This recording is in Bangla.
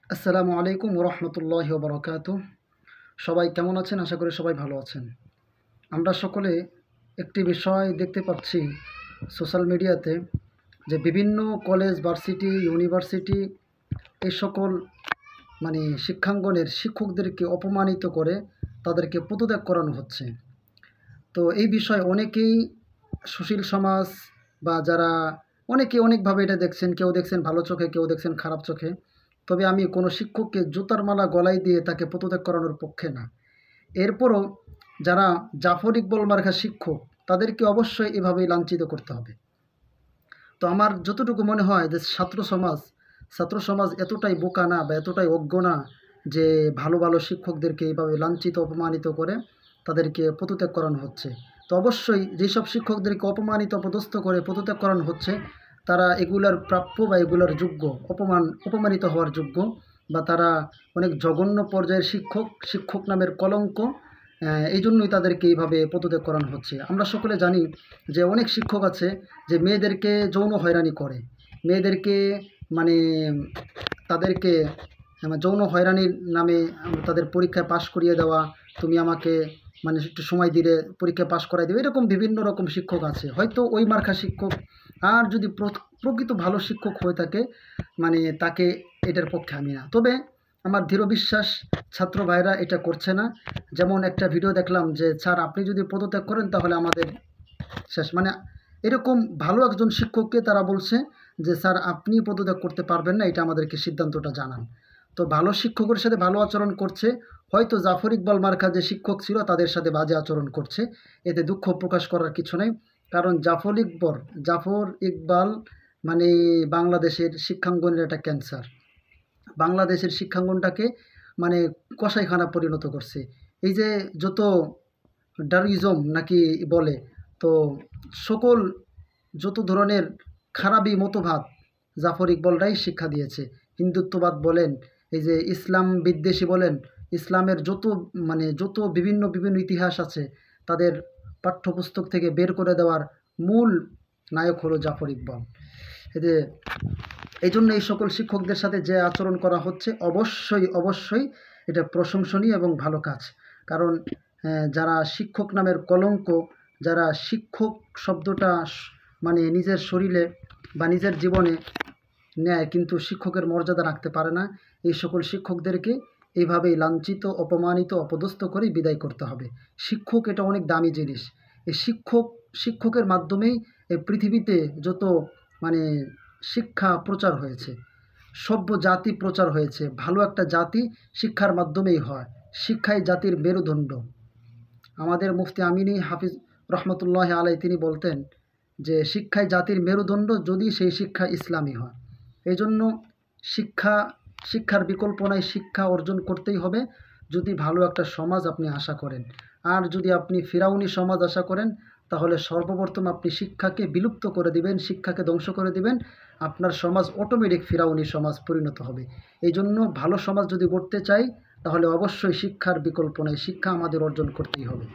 আসসালামু আলাইকুম ওরহমতুল্লাহি ওবরাকাতু। সবাই কেমন আছেন? আশা করি সবাই ভালো আছেন। আমরা সকলে একটি বিষয় দেখতে পাচ্ছি সোশ্যাল মিডিয়াতে, যে বিভিন্ন কলেজ, ভার্সিটি, ইউনিভার্সিটি এই সকল শিক্ষাঙ্গনের শিক্ষকদেরকে অপমানিত করে তাদেরকে পদত্যাগ করানো হচ্ছে। তো এই বিষয়ে অনেকেই, সুশীল সমাজ বা যারা, অনেকে অনেকভাবে এটা দেখছেন। কেউ দেখছেন ভালো চোখে, কেউ দেখছেন খারাপ চোখে। তবে আমি কোনো শিক্ষককে জুতার মালা গলায় দিয়ে তাকে পদত্যাগ করানোর পক্ষে না। এরপরও যারা জাফর ইকবাল মার্কা শিক্ষক, তাদেরকে অবশ্যই এভাবেই লাঞ্ছিত করতে হবে। তো আমার যতটুকু মনে হয় যে ছাত্র সমাজ এতটাই বোকা না বা এতটাই অজ্ঞ না যে ভালো ভালো শিক্ষকদেরকে এইভাবে লাঞ্ছিত, অপমানিত করে তাদেরকে পদত্যাগ করানো হচ্ছে। তো অবশ্যই যেসব শিক্ষকদেরকে অপমানিত, অপদস্থ করে পদত্যাগ করানো হচ্ছে, তারা এগুলার প্রাপ্য বা এগুলার যোগ্য, অপমানিত হওয়ার যোগ্য, বা তারা অনেক জঘন্য পর্যায়ের শিক্ষক নামের কলঙ্ক। এই জন্যই তাদেরকে এইভাবে পদত্যাগ করানো হচ্ছে। আমরা সকলে জানি যে অনেক শিক্ষক আছে যে মেয়েদেরকে যৌন হয়রানি করে, মেয়েদেরকে মানে তাদেরকে যৌন হয়রানির নামে তাদের পরীক্ষায় পাশ করিয়ে দেওয়া, তুমি আমাকে একটু সময় দিলে পরীক্ষায় পাশ করাই দেবে, এরকম বিভিন্ন রকম শিক্ষক আছে। হয়তো ওই মার্কা শিক্ষক, আর যদি প্রকৃত ভালো শিক্ষক হয়ে থাকে, তাকে এটার পক্ষে আমি না। তবে আমার দৃঢ় বিশ্বাস ছাত্র ভাইরা এটা করছে না। যেমন একটা ভিডিও দেখলাম যে, স্যার আপনি যদি পদত্যাগ করেন তাহলে আমাদের শেষ। এরকম ভালো একজন শিক্ষককে তারা বলছে যে, স্যার আপনি পদত্যাগ করতে পারবেন না, এটা আমাদেরকে সিদ্ধান্তটা জানান। তো ভালো শিক্ষকের সাথে ভালো আচরণ করছে, হয়তো জাফর ইকবাল মার্কা যে শিক্ষক ছিল তাদের সাথে বাজে আচরণ করছে। এতে দুঃখ প্রকাশ করার কিছু নেই, কারণ জাফর ইকবাল বাংলাদেশের শিক্ষাঙ্গনের একটা ক্যান্সার। বাংলাদেশের শিক্ষাঙ্গনটাকে কসাইখানা পরিণত করছে। এই যে যত ডারউইজম নাকি বলে, তো সকল যত ধরনের খারাপি মতবাদ জাফর ইকবালরাই শিক্ষা দিয়েছে। হিন্দুত্ববাদ বলেন, এই যে ইসলাম বিদ্বেষী বলেন, ইসলামের যত বিভিন্ন বিভিন্ন ইতিহাস আছে, তাদের পাঠ্যপুস্তক থেকে বের করে দেওয়ার মূল নায়ক হলো জাফর ইকবাল। এতে এই জন্য এই সকল শিক্ষকদের সাথে যে আচরণ করা হচ্ছে, অবশ্যই এটা প্রশংসনীয় এবং ভালো কাজ। কারণ যারা শিক্ষক নামের কলঙ্ক, যারা শিক্ষক শব্দটা নিজের শরীরে বা নিজের জীবনে নেয় কিন্তু শিক্ষকের মর্যাদা রাখতে পারে না, এই সকল শিক্ষকদেরকে এইভাবেই লাঞ্ছিত, অপমানিত, অপদস্থ করে বিদায় করতে হবে। শিক্ষক এটা অনেক দামি জিনিস। এই শিক্ষকের মাধ্যমেই এই পৃথিবীতে যত শিক্ষা প্রচার হয়েছে, সভ্য জাতি প্রচার হয়েছে। ভালো একটা জাতি শিক্ষার মাধ্যমেই হয়। শিক্ষাই জাতির মেরুদণ্ড। আমাদের মুফতি আমিনী হাফিজ রহমতুল্লাহ আলাই তিনি বলতেন যে, শিক্ষাই জাতির মেরুদণ্ড, যদি সেই শিক্ষা ইসলামী হয়। এই জন্য শিক্ষার বিকল্প নাই, শিক্ষা অর্জন করতেই হবে যদি ভালো একটা সমাজ আপনি আশা করেন। আর যদি আপনি ফিরাউনি সমাজ আশা করেন, তাহলে সর্বপ্রথম আপনি শিক্ষাকে বিলুপ্ত করে দিবেন, শিক্ষাকে ধ্বংস করে দিবেন। আপনার সমাজ অটোমেটিক ফিরাউনি সমাজ পরিণত হবে। এই জন্য ভালো সমাজ যদি গড়তে চাই, তাহলে অবশ্যই শিক্ষার বিকল্প নেই, শিক্ষা আমাদের অর্জন করতেই হবে।